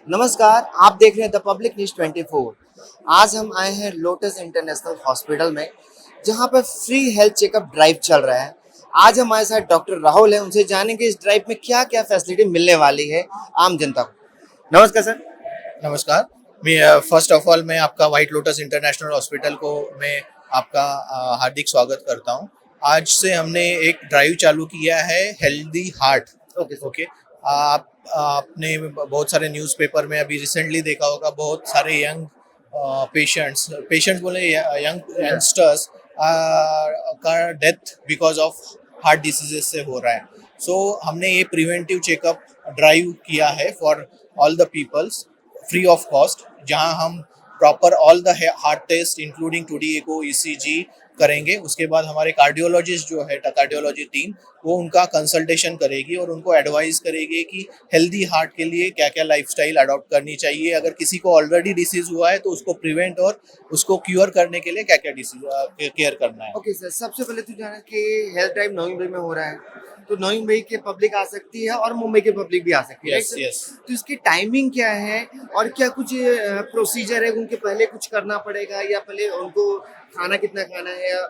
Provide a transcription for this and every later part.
नमस्कार, आप देख रहे हैं द पब्लिक न्यूज 24। आज हम आए हैं लोटस इंटरनेशनल हॉस्पिटल में, जहां पर फ्री हेल्थ चेकअप ड्राइव चल रहा है। आज हमारे साथ डॉक्टर राहुल हैं, उनसे जानेंगे इस ड्राइव में क्या क्या फैसिलिटी मिलने वाली है आम जनता को। नमस्कार सर। नमस्कार। मैं फर्स्ट ऑफ ऑल मैं आपका वाइट लोटस इंटरनेशनल हॉस्पिटल को मैं आपका हार्दिक स्वागत करता हूं। आज से हमने एक ड्राइव चालू किया है healthy heart. Okay sir. Okay. आप आपने बहुत सारे न्यूज़पेपर में अभी रिसेंटली देखा होगा, बहुत सारे यंग पेशेंट्स पेशेंट्स बोले यंग यंगस्टर्स का death because of heart diseases से हो रहा है। सो हमने ये प्रिवेंटिव चेकअप ड्राइव किया है for all the peoples free of cost, जहां हम proper all the heart test including two D echo ECG करेंगे। उसके बाद हमारे कार्डियोलॉजिस्ट जो है कार्डियोलॉजी टीम, वो उनका कंसल्टेशन करेगी और उनको एडवाइस करेगी कि हेल्दी हार्ट के लिए क्या क्या लाइफस्टाइल अडॉप्ट करनी चाहिए। अगर किसी को ऑलरेडी डिसीज हुआ है तो उसको प्रिवेंट और उसको क्योर करने के लिए क्या क्या डिसीज केयर करना है। ओके सर, सबसे पहले तो जाना कि हेल्थ ड्राइव नवी मुंबई में हो रहा है, तो नवी मुंबई के पब्लिक आ सकती है और मुंबई के पब्लिक भी आ सकती है, यस राइट यस। सर? तो इसकी टाइमिंग क्या है और क्या कुछ प्रोसीजर है? उनके पहले कुछ करना पड़ेगा या पहले उनको खाना कितना खाना है या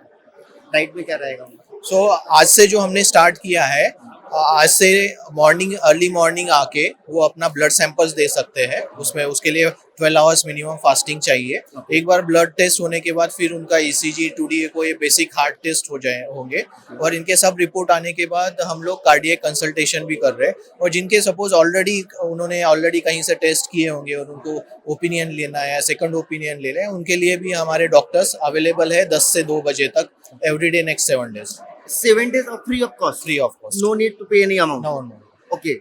डाइट में क्या रहेगा उनका? सो आज से जो हमने स्टार्ट किया है, आज से मॉर्निंग अर्ली मॉर्निंग आके वो अपना ब्लड सैंपल्स दे सकते हैं। उसमें उसके लिए 12 आवर्स मिनिमम फास्टिंग चाहिए। एक बार ब्लड टेस्ट होने के बाद फिर उनका ईसीजी टूडी को ये बेसिक हार्ट टेस्ट हो जाए होंगे, और इनके सब रिपोर्ट आने के बाद हम लोग कार्डियक कंसल्टेशन भी कर रहे हैं। और जिनके सपोज ऑलरेडी कहीं से टेस्ट किए होंगे और उनको ओपिनियन लेना है या सेकंड ओपिनियन ले लें, उनके लिए भी हमारे डॉक्टर्स अवेलेबल है 10 से 2 बजे तक everyday next 7 days 7 days of free of cost. Free of cost. No need to pay any amount. No no. Okay.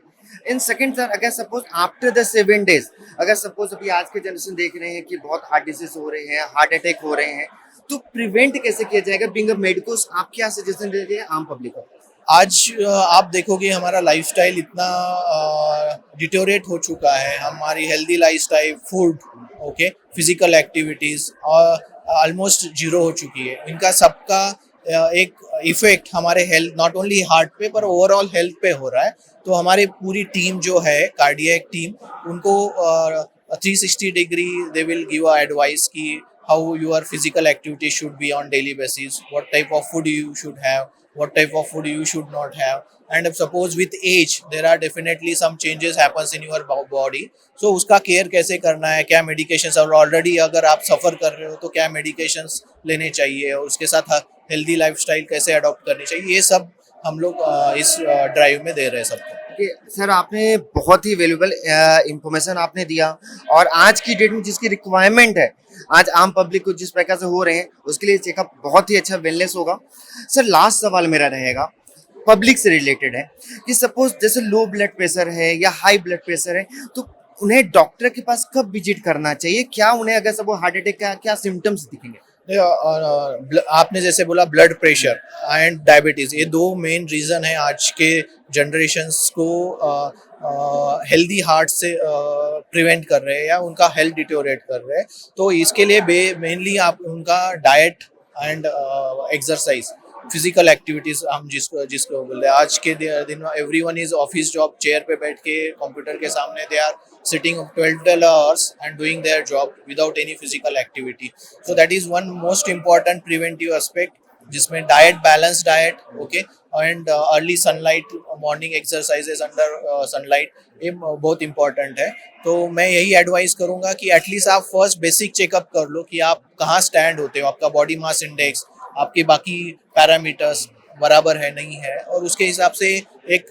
In second sir, अगर सपोज आफ्टर द 7 days, अगर सपोज अभी आज के जनरेशन देख रहे हैं कि बहुत हार्ट डिसीज हो रहे हैं, हार्ट अटैक हो रहे हैं, तो प्रिवेंट कैसे किया जाएगा? बिंग अ मेडिकोस, आप क्या सजेशन देते हैं आम पब्लिक को? आज आप देखोगे हमारा लाइफस्टाइल इतना डिटोरेट हो चुका है। हमारी healthy lifestyle, food, okay, physical activities almost zero हो चुकी है। इनका सबका एक इफेक्ट हमारे हेल्थ, नॉट ओनली हार्ट पे पर ओवरऑल हेल्थ पे हो रहा है। तो हमारी पूरी टीम जो है कार्डियक टीम, उनको 360 degree they will give a advice कि how your physical activity should be on daily basis, what type of food you should have, what type of food you should not have, and if suppose with age there are definitely some changes happens in your body, so उसका care कैसे करना है, क्या medications, और already अगर आप सफ़र कर रहे हो तो क्या मेडिकेशंस लेने चाहिए, और उसके साथ हेल्दी लाइफस्टाइल कैसे अडॉप्ट करनी चाहिए, ये सब हम लोग इस ड्राइव में दे रहे हैं सबको। कि सर आपने बहुत ही वैल्यूबल इंफॉर्मेशन आपने दिया, और आज की डेट में जिसकी रिक्वायरमेंट है, आज आम पब्लिक को जिस प्रकार से हो रहे हैं, उसके लिए चेकअप बहुत ही अच्छा वेलनेस होगा। सर लास्ट सवाल मेरा रहेगा, पब्लिक से रिलेटेड है कि सपोज जैसे लो ब्लड प्रेशर है या हाई ब्लड प्रेशर है, तो उन्हें डॉक्टर के पास कब विजिट करना चाहिए? क्या उन्हें अगर सब हार्ट अटैक का क्या सिम्टम्स दिखेंगे? आपने जैसे बोला ब्लड प्रेशर एंड डायबिटीज, ये दो मेन रीजन है आज के जनरेशंस को हेल्दी हार्ट से प्रिवेंट कर रहे हैं या उनका हेल्थ डिटोरेट कर रहे हैं। तो इसके लिए मेनली आप उनका diet and exercise, physical activities, हम जिसको जिसको बोल रहे हैं। आज के दिन everyone is office job, chair पे बैठ के कंप्यूटर के सामने they are sitting 12 hours and doing their job without any physical activity. So that is one most important preventive aspect, जिसमें diet, balance diet, okay, and early sunlight, morning exercises under sunlight, ये बहुत important है। तो मैं यही advice करूंगा कि at least आप फर्स्ट बेसिक चेकअप कर लो कि आप कहाँ स्टैंड होते हो, आपका बॉडी मास इंडेक्स, आपके बाकी पैरामीटर्स बराबर है नहीं है, और उसके हिसाब से एक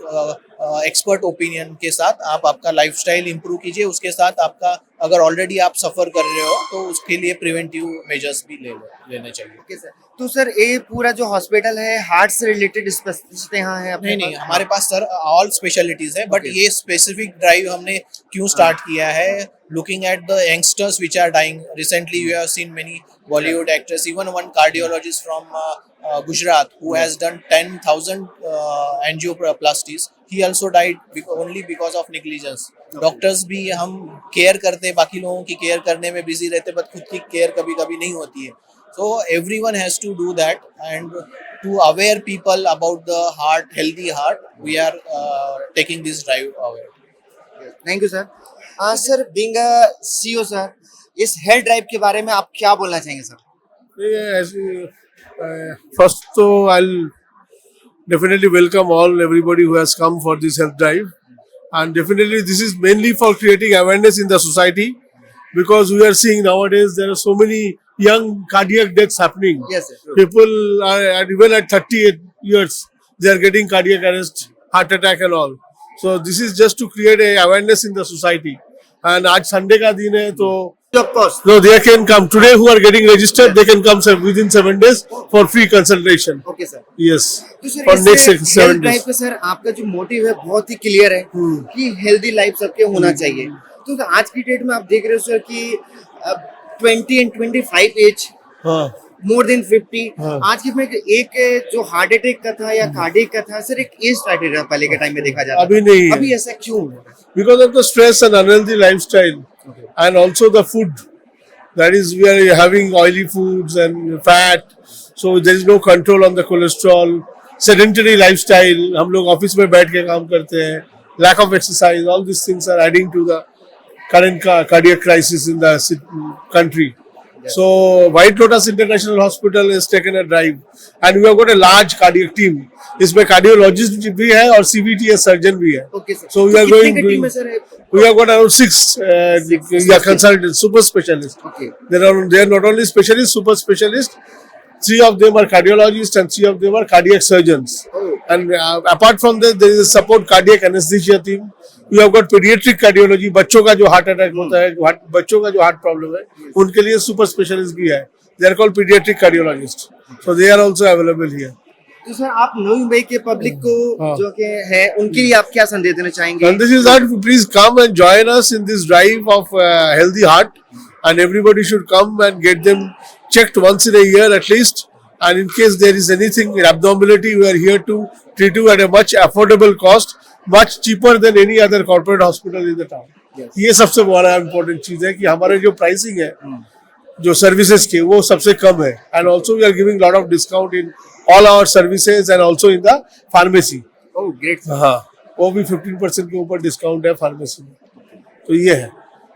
एक्सपर्ट ओपिनियन के साथ आप आपका लाइफस्टाइल इंप्रूव कीजिए। उसके साथ आपका अगर ऑलरेडी आप सफ़र कर रहे हो तो उसके लिए प्रिवेंटिव मेजर्स भी लेने चाहिए। ओके सर, तो सर ये पूरा जो हॉस्पिटल है हार्ट से रिलेटेड स्पेशलिस्ट यहाँ है अपने नहीं, पास? हमारे पास सर ऑल स्पेशलिटीज है, बट Okay. ये स्पेसिफिक ड्राइव हमने क्यों स्टार्ट किया है, looking at the youngsters which are dying recently. You have seen many Bollywood actors, even one cardiologist from Gujarat who has done 10,000 angioplasties, he also died only because of negligence. Doctors भी हम care करते हैं, बाकी लोगों की care करने में busy रहते, बट खुद की केयर कभी कभी नहीं होती है। So everyone has to do that, and to aware people about the heart, healthy heart, we are taking this drive away. Thank you sir. Sir being a CEO sir, इस health drive के बारे में आप क्या बोलना चाहेंगे sir? First, so I'll definitely welcome everybody who has come for this health drive, and definitely this is mainly for creating awareness in the society, because we are seeing nowadays there are so many young cardiac deaths happening. Yes, sir. True. People are even at 38 years they are getting cardiac arrest, heart attack and all. So this is just to create a awareness in the society. And आज Sunday का दिन है तो Of course. no, they can come today. Who are getting registered, they can come within 7 days for free consultation. Okay sir. Yes, तो sir for next इस 7 health drive days. पे sir आपका जो मोटिव है बहुत ही क्लियर है कि healthy life सबके होना चाहिए। तो आज की डेट में आप देख रहे हो सर कि 20 एंड 25 एज, हाँ, मोर देन 50, हाँ। आज की में एक जो हार्ट अटैक का था या कार्डियक का था सर, एक एज क्राइटेरिया पहले के टाइम में देखा जाता अभी था। नहीं है। अभी ऐसा क्यों? because of the stress and unhealthy lifestyle, and also the food. That is, we are having oily foods and fat, so there is no control on the cholesterol. Sedentary lifestyle, हम लोग ऑफिस में बैठ के काम करते हैं. Lack of exercise, all these things are adding to the current cardiac crisis in the country. So White Lotus International Hospital has taken a drive, and we have got a large cardiac team. इसमें cardiologist भी है और CVT surgeon भी है. Okay sir. So we are कितने going. की team है sir? We have got around 6 consultants, super specialists. Okay. They are not only specialists, super specialists. 3 of them are cardiologists and 3 of them are cardiac surgeons. Oh. And apart from that, there is a support cardiac anesthesia team. We have got pediatric cardiology. बच्चों का जो heart attack होता है, बच्चों का जो heart problem है, उनके लिए सुपर स्पेशलिस्ट भी है. They are called pediatric cardiologists. So they are also available here. तो सर आप नवी मुंबई के पब्लिक को हाँ। जो कि है उनके लिए आप क्या संदेश देना चाहेंगे? And this is that. Please come and join us in this drive of healthy heart, and everybody should come and get them checked once in a year at least. And in case there is anything in abnormality, we are here to treat you at a much affordable cost, much cheaper than any other corporate hospital in the town. Yes. ये सबसे बड़ा important चीज है कि हमारे जो pricing है, जो सर्विसेज के, वो सबसे कम है. And also we are giving lot of discount in all our services and also in the pharmacy. Oh great. हाँ, वो भी 15% के ऊपर डिस्काउंट है फार्मेसी में. तो ये है.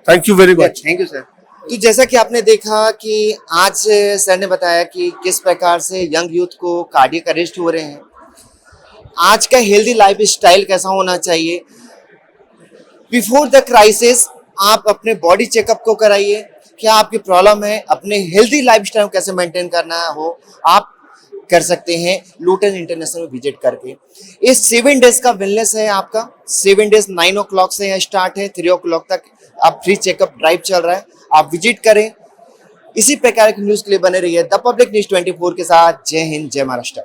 Thank you very much. Thank you sir. तो जैसा कि आपने देखा कि आज सर ने बताया कि किस प्रकार से यंग यूथ को कार्डियक अरेस्ट हो रहे हैं, आज का हेल्दी लाइफ स्टाइल कैसा होना चाहिए। बिफोर द क्राइसिस आप अपने बॉडी चेकअप को कराइए, क्या आपकी प्रॉब्लम है, अपने हेल्दी लाइफ स्टाइल कैसे मेंटेन करना हो आप कर सकते हैं लूटन इंटरनेशनल में विजिट करके। इस 7 डेज का वेलनेस है आपका, 7 डेज 9 o'clock से स्टार्ट है, 3 o'clock तक आप फ्री चेकअप ड्राइव चल रहा है, आप विजिट करें। इसी प्रकार की न्यूज़ के लिए बने रहिए द पब्लिक न्यूज़ 24 के साथ। जय हिंद, जय महाराष्ट्र।